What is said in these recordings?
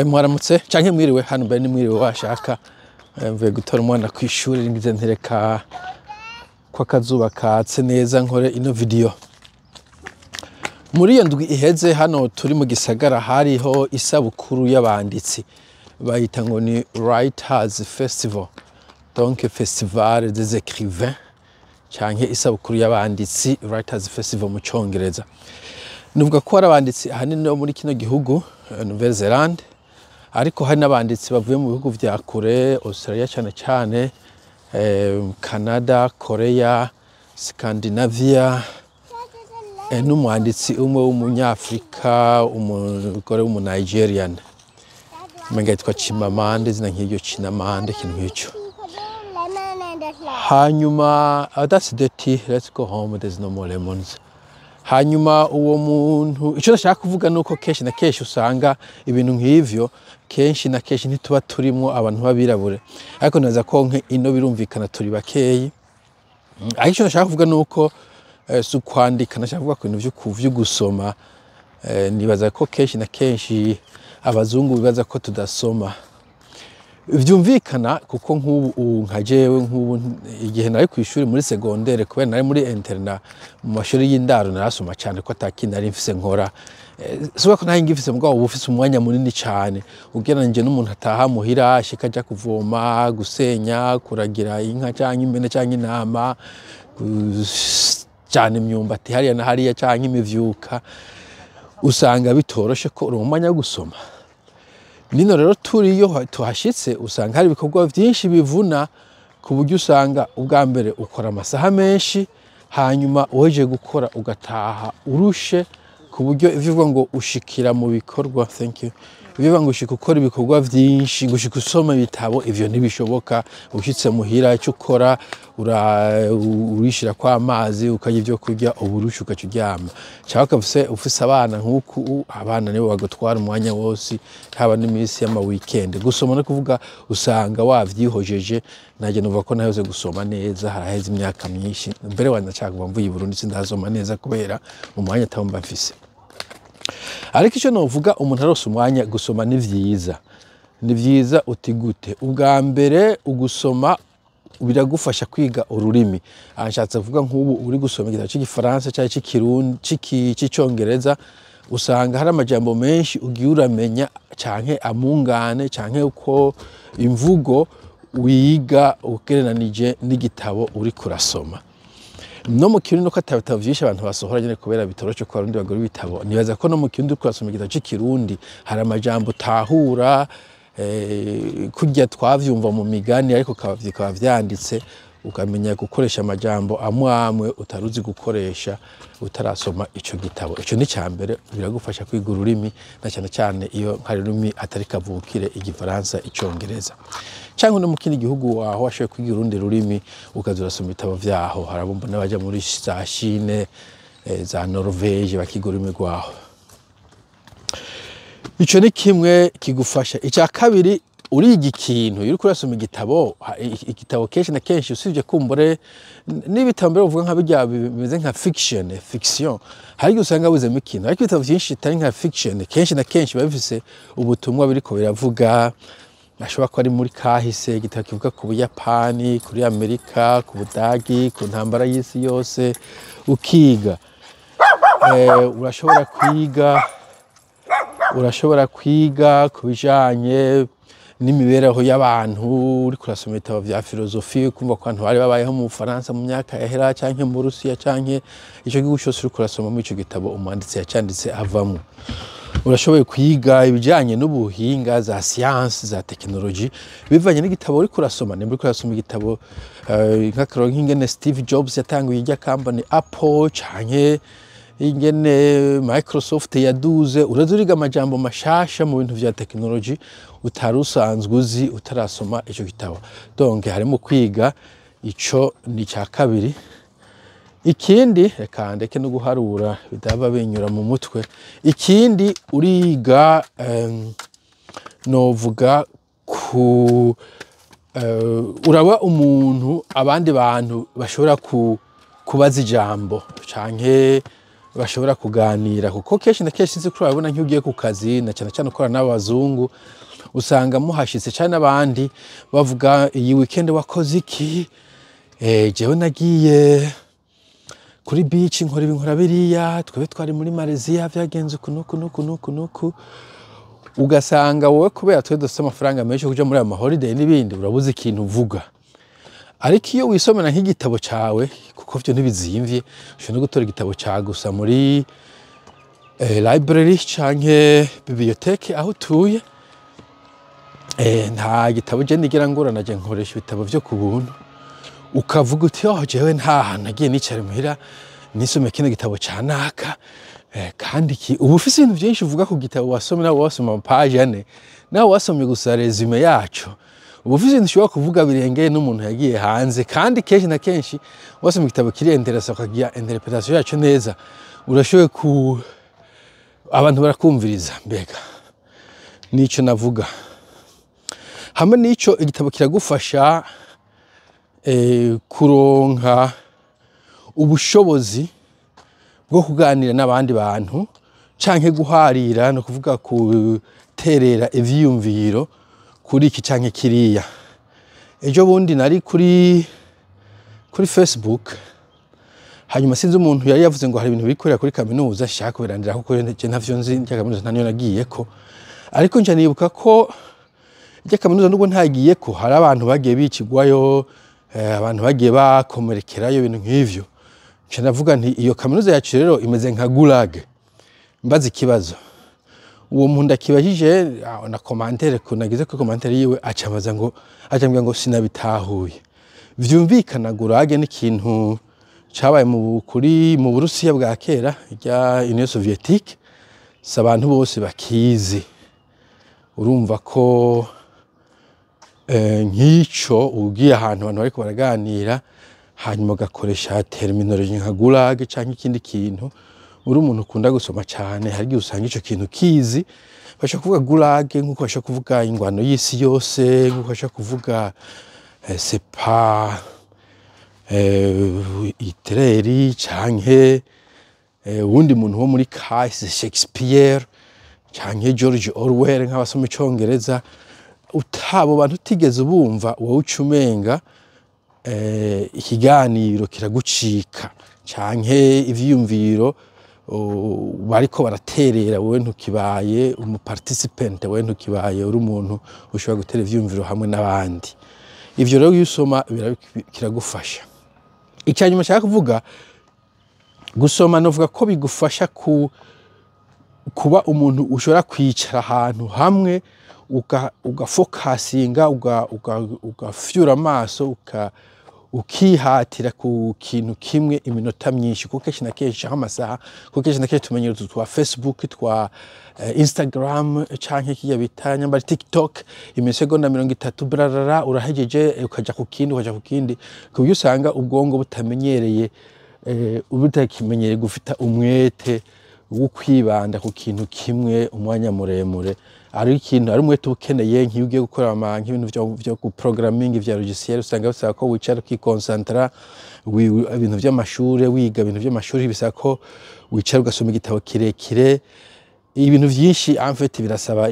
Mwaramutse canke mwiriwe hano mbere ni mwiriwe washaka mvuye gutora umwana ku ishuri ngize ntereka kwa kazuba katse neza nkore ino video. Muri iyo ndwi iheze hano turi mu gisagara hariho isabukuru y'abanditsi bayita ngo ni Writers Festival, donc Festival des écrivains canke isabukuru y'abanditsi Writers Festival mu Congereza. Nuvuga ko ari abanditsi ahanini no muri kino gihugu Nouvelle-Zélande, ariko hari n'abanditsi bavuye mu bihugu vya kure, Australia cyane cyane, Canada, Korea, Scandinavia, n'umwanditsi umwe w'umunyafrika, umugore w'umunigerian menga yitwa Chimamande, zina nk'iryo Chinamande kintu nk'icyo. Hanyuma that's the tea, let's go home, there's no more lemons. Hanyuma uwo muntu ico nashaka kuvuga nuko kenshi na kenshi usanga ibintu nk'ivyo kenshi na kenshi ntituba turimo abantu babirabure, ariko naza ko ino birumvikana turi bakeyi. Ariko ico nashaka kuvuga nuko su kwandika, nashaka kuvuga ku bintu vyo gusoma. Nibaza ko kenshi na kenshi abazungu bibaza ko tudasoma. Vyumvikana kuko nk'ubu nka jewe nk'ubu igihe nari ku ishuri muri secondaire, kubera nari muri interna mu mashuri y'indaro, narasoma cyane ko atakindi nari mfise nkora. Suba ko ntaye ngifise mugabo ubu ufise umwanya munini cyane ugereranije n'umuntu ataha muhira ashika aja kuvoma, gusenya, kuragira inka canke impene canke intama, cyane imyumbati hariya na hariya canke imivyuka, usanga bitoroshe ko uri umwanya wo gusoma. Nino rero turiyo tuhashitse usanga hari ibikorwa byinshi bivuna, ku buryo usanga ubwa mbere ukora amasaha menshi, hanyuma uheje gukora ugataha urushe, ku buryo ivuga ngo ushikira mu bikorwa, thank you, bivuga ngo ushika ukora ibikorwa byinshi, gushika usoma ibitabo, ivyo ntibishoboka. Ushitse muhira icyo ukora urishira kwa amazi, ukarya ibyo kurya, uburusha ukacuryama. Cyaka ufise abana nk'uku, abana nibo bagutwara umwanya wose, haba n'iminsi y'ama weekend. Gusoma no kuvuga usanga wavyihojeje. Naje nuva ko nahoze gusoma neza haraheze imyaka myinshi, mbere wanacaka mvuye i Burundi sindazoma neza kubera umwanya atamva mfise. Ariko icyo novuga, umuntu arose umwanya gusoma ni vyiza. Ni vyiza uti gute? Ubwa mbere ugusoma biragufasha kwiga ururimi. Anshatse kuvuga nk'ubu uri gusoma igitabo cy'igifaransa cyangwa cy'ikirundi cy'icongereza, usanga hari amajambo menshi ugiye uramenya canke amungane canke uko imvugo wiga ugereranije n'igitabo uri kurasoma. No mu kirundi ko atabitabo vyinshi abantu basohora nyene kubera bitoroshe ko arundi bagore bitabo. Nibaza ko no mu kirundi kurasoma igitabo cy'ikirundi hari amajambo tahura, kurya twavyumva mu migani, ariko bikaba vyanditse, ukamenya gukoresha amajambo amwe utaruzi gukoresha utarasoma ico gitabo. Ico ni cyambere, biragufasha kwiga ururimi, na cyane cyane iyo nka rurimi atari kavukire, igifaransa, icongereza. Cyangwa no mu kindi gihugu aho washoboye kwiga urundi rurimi ukaza urasoma ibitabo vyaho. Harabumva n'abaja muri za Chine, za Norvege bakiga ururimi rwaho. Ico ni kimwe kigufasha. Icya kabiri, uriga ikintu iyo uriko urasoma igitabo kenshi na kenshi, usibye kumbure n'ibitabo mbere uvuga nka bijya bimeze nka fiction, hari usanga wizemo ikintu. Ariko ibitabo byinshi bitari nka fiction kenshi na kenshi biba bifise ubutumwa biriko biravuga. Ashobora ko ari muri kahise, igitabo kivuga ku Buyapani, kuri Amerika, ku Budagi, ku ntambara y'isi yose, ukiga. Urashobora kwiga ku bijanye n'imibereho y'abantu, uri kurasoma ibitabo vya filozofi, kumva ko abantu bari babayeho mu Bufaransa mu myaka yahera canke mu Rusiya canke ico gihugu cyose uri kurasoma muri ico gitabo umwanditsi yacanditse avamo. Urashoboye kwiga ibijanye n'ubuhinga, za science, za technology, bivanye n'igitabo uri kurasoma. Nimba uri kurasoma igitabo nk'akaroro nk'ingene Steve Jobs yatanguye irya company Apple, canke ingene Microsoft yaduze, urazuriga amajambo mashasha mu bintu vya technology utari usanzwe uzi utarasoma ico gitabo. Donc harimo kwiga, ico ni cya kabiri. Ikindi reka ndeke no guharura bidaba binyura mu mutwe. Ikindi uriga novuga ku uraba umuntu abandi bantu bashobora kubaza ijambo canke bashobora kuganira, kuko kenshi na kenshi sinzi ko urabona nk'ugiye ku kazi na cyane cyane ukora n'abazungu usanga muhashitse cyane n'abandi bavuga iyi weekend wakoze iki, jewe nagiye kuri beach nkora ibinkora biriya, twebe twari muri Malaysia byagenze kunuku ugasanga wowe kubera twe dufite amafaranga menshi kuja muri ama holiday n'ibindi urabuze ikintu uvuga. Ariko iyo wisomera nk'igitabo cawe kuko byo ntibizimvye ushobora no gutora igitabo ca gusa muri library canke bibliothèque aho utuye, nta gitabo je nigera ngorana je nkoresha ibitabo vyo ku buntu, ukavuga uti oh jewe nta hantu nagiye nicara muhira nisome kino gitabo ca naka, kandi ubu ufise ibintu byinshi uvuga ku gitabo wasomye, nawe wasoma page ane nawe wasomye gusa resume yacu, ubu ufise ibintu ushobora kuvuga birengeye n'umuntu yagiye hanze, kandi kenshi na kenshi wasoma igitabo kiri interesa ukagira interpretation yacu neza, urashoboye abantu barakumviriza. Mbega nico navuga hamwe nico igitabo kiragufasha kuronka ubushobozi bwo kuganira n'abandi bantu canke guharira no kuvuga kuterera ivyiyumviro kuri iki canke kiriya. Ejo bundi nari kuri Facebook, hanyuma sinzi umuntu yari yavuze ngo hari ibintu bikorera kuri kaminuza shaka kubirandira kuko je ntavyo nzi njya kaminuza ntanyo nagiyeko, ariko nje nibuka ko njya kaminuza nubwo ntagiyeko hari abantu bagiye bicigwayo, abantu bagiye bakomerekerayo ibintu nk'ivyo. Nje navuga nti iyo kaminuza yacu rero imeze nka gulag. Mbaza ikibazo uwo muntu akibajije na commentaire kunagize ko commentaire yiwe acabaza ngo ajambwa ngo sinabitahuye. Vyumvikana gulag ni ikintu cabaye mu Burusiya bwa kera rya Union Soviétique, abantu bose bakizi. Urumva ko nk'ico ugiye ahantu abantu bariko baraganira hanyuma gakoresha terminology nka gulag canke ikindi kintu, uri umuntu ukunda gusoma cyane hari gihe usanga ico kintu kizi, basha kuvuga gulag nkuko basha kuvuga ingwano y'isi yose, nkuko basha kuvuga c'est pas Hitler canke wundi muntu wo muri kahise Shakespeare canke George Orwell nk'abasoma icongereza, utabo bantu utigeze ubumva wowe ucumenga ikiganiro kiragucika canke ivyiyumviro bariko baraterera wowe ntukibaye umuparticipant, wowe ntukibaye uri umuntu ushobora gutera ivyiyumviro hamwe n'abandi. Ivyo rero yusoma kiragufasha. Icyanyuma cyaka kuvuga gusoma novuga ko bigufasha kuba umuntu ushobora kwicara ahantu hamwe ugafokasinga ugafyura amaso ukihatira ku kintu kimwe iminota myinshi, kuko kenshi na kenshi amasaha, kuko kenshi na kenshi tumenyera twa Facebook twa Instagram canke kiya bita nyamba TikTok imisegonda 30 brarara urahejeje ukaja ku kindi kubyo usanga ubwongo butamenyereye ubutakimenyereye gufita umwete wo kwibanda ku kintu kimwe umwanya muremure. Ari ikintu ari umwete ukeneye nk'iyo ugiye gukora nk'ibintu byo ku programming vya logiciel, usanga bisaba ko wicara ukikonsantra ibintu by'amashure, wiga ibintu by'amashuri bisaba ko wicara ugasoma igitabo kirekire, ibintu vyinshi en fait birasaba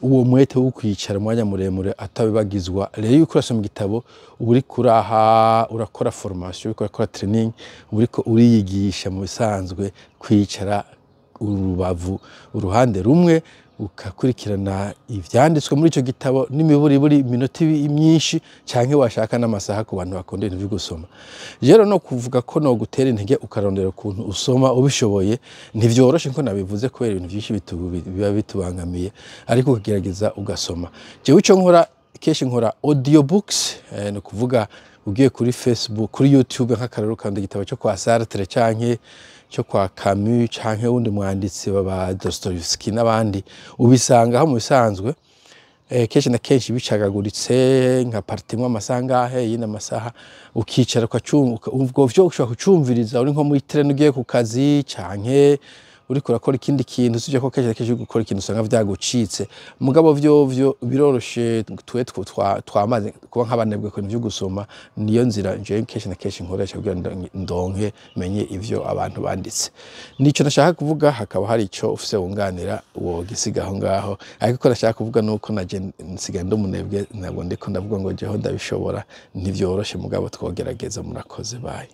uwo mwete wo kwicara umwanya muremure atabibagizwa. Rero iyo urasoma igitabo uri kuraha urakora formation, urakora training, uriko uriyigisha mu bisanzwe kwicara urubavu uruhande rumwe ukakurikirana ivyanditswe muri ico gitabo n'imiburi minota myinshi canke washaka n'amasaha ku bantu bakunda ibintu byo gusoma. Rero no kuvuga ko no gutera intege ukarondera ukuntu usoma ubishoboye ntivyoroshe nko nabivuze kubera ibintu byinshi biba bitubangamiye, ariko ukagerageza ugasoma. Jewe ico nkora keshi nkora audiobooks, no kuvuga ugiye kuri Facebook kuri YouTube nk'akarero kandi igitabo cyo kwa Sartre canke cyo kwa Camus canke wundi mwanditsi baba Dostoevsky n'abandi ubisanga aho mu bisanzwe kenshi na kenshi bicagaguritse nka partimwe amasangahe yina masaha ukicara kwa ubwo vyo ushobora kucumviriza uri nko muri train ugiye ku kazi canke uriko urakora ikindi kintu usibye ko kenshi gukora ikintu usanga vyagucitse mugabo vyovyo biroroshe twe twamaze kuba nk'abanebwe ku byo gusoma niyo nzira je kenshi na kenshi nkoresha kugira ndonke menye ivyo abantu banditse nico nashaka kuvuga hakaba hari ico ufise wunganira uwo gisiga aho ngaho ariko ko nashaka kuvuga nuko naje nsigaye ndomunebwe ntabwo ndiko ndavuga ngo jeho ndabishobora ntivyoroshe mugabo twogerageza murakoze baye